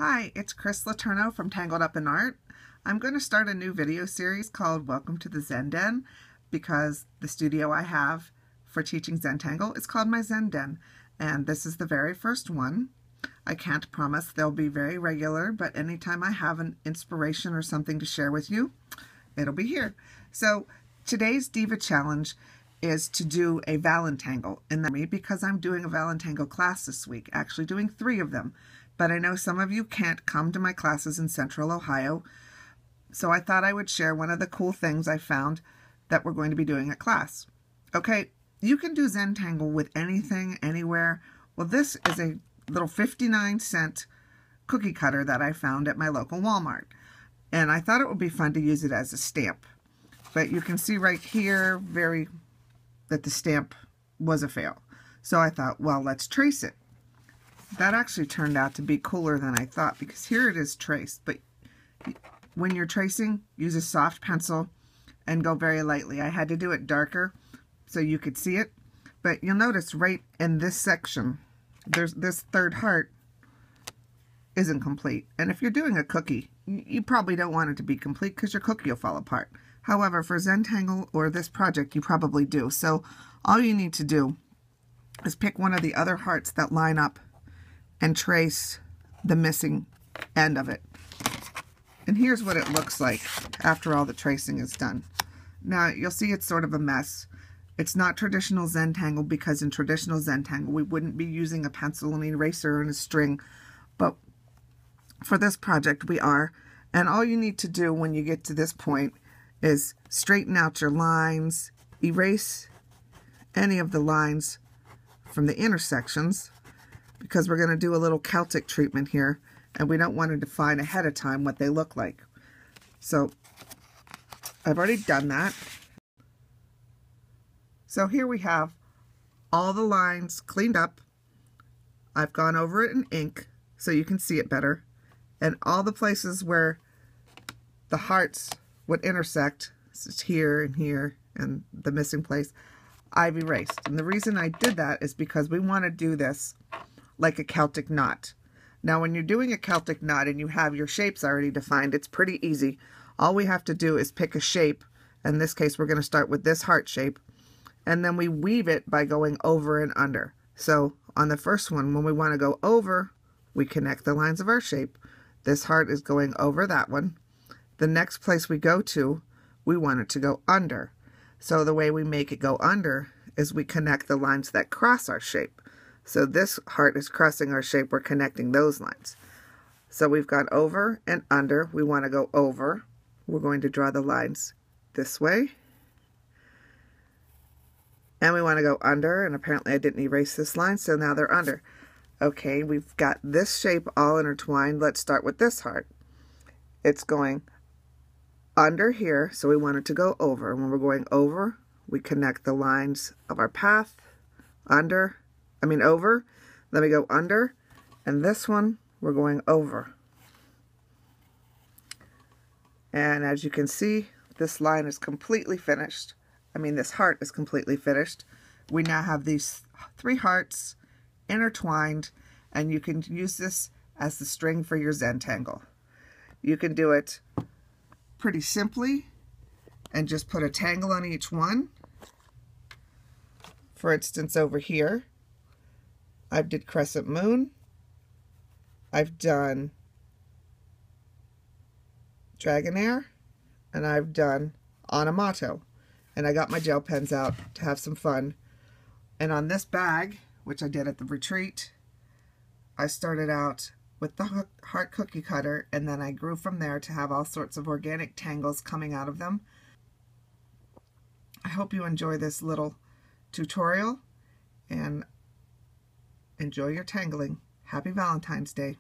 Hi, it's Chris Letourneau from Tangled Up in Art. I'm going to start a new video series called Welcome to the Zen Den because the studio I have for teaching Zentangle is called my Zen Den, and this is the very first one. I can't promise they'll be very regular, but anytime I have an inspiration or something to share with you, it'll be here. So today's Diva Challenge is to do a Valentine, and that because I'm doing a Valentine class this week, actually doing 3 of them. But I know some of you can't come to my classes in Central Ohio, so I thought I would share one of the cool things I found that we're going to be doing at class. Okay, you can do Zentangle with anything, anywhere. Well, this is a little 59-cent cookie cutter that I found at my local Walmart, and I thought it would be fun to use it as a stamp. But you can see right here that the stamp was a fail. So I thought, well, let's trace it. That actually turned out to be cooler than I thought, because here it is traced, but when you're tracing, use a soft pencil and go very lightly. I had to do it darker so you could see it, but you'll notice right in this section, there's this third heart isn't complete. And if you're doing a cookie, you probably don't want it to be complete because your cookie will fall apart. However, for Zentangle or this project, you probably do. So all you need to do is pick one of the other hearts that line up and trace the missing end of it. And here's what it looks like after all the tracing is done. Now you'll see it's sort of a mess. It's not traditional Zentangle, because in traditional Zentangle we wouldn't be using a pencil and an eraser and a string, but for this project we are. And all you need to do when you get to this point is straighten out your lines, erase any of the lines from the intersections, because we're going to do a little Celtic treatment here, and we don't want to define ahead of time what they look like. So I've already done that. So here we have all the lines cleaned up. I've gone over it in ink so you can see it better, and all the places where the hearts would intersect, it's here and here and the missing place, I've erased. And the reason I did that is because we want to do this like a Celtic knot. Now when you're doing a Celtic knot and you have your shapes already defined, it's pretty easy. All we have to do is pick a shape. In this case we're going to start with this heart shape, and then we weave it by going over and under. So on the first one, when we want to go over, we connect the lines of our shape. This heart is going over that one. The next place we go to, we want it to go under. So the way we make it go under is we connect the lines that cross our shape. So this heart is crossing our shape, we're connecting those lines. So we've got over and under. We want to go over. We're going to draw the lines this way. And we want to go under, and apparently I didn't erase this line, so now they're under. Okay, we've got this shape all intertwined. Let's start with this heart. It's going under here, so we want it to go over. When we're going over, we connect the lines of our path, over, then we go under, and this one we're going over. And as you can see, this line is completely finished. This heart is completely finished. We now have these 3 hearts intertwined, and you can use this as the string for your Zentangle. You can do it pretty simply and just put a tangle on each one. For instance, over here, I did crescent moon, I've done dragonair, and I've done onomato. And I got my gel pens out to have some fun. And on this bag, which I did at the retreat, I started out with the heart cookie cutter, and then I grew from there to have all sorts of organic tangles coming out of them. I hope you enjoy this little tutorial, and enjoy your tangling. Happy Valentine's Day.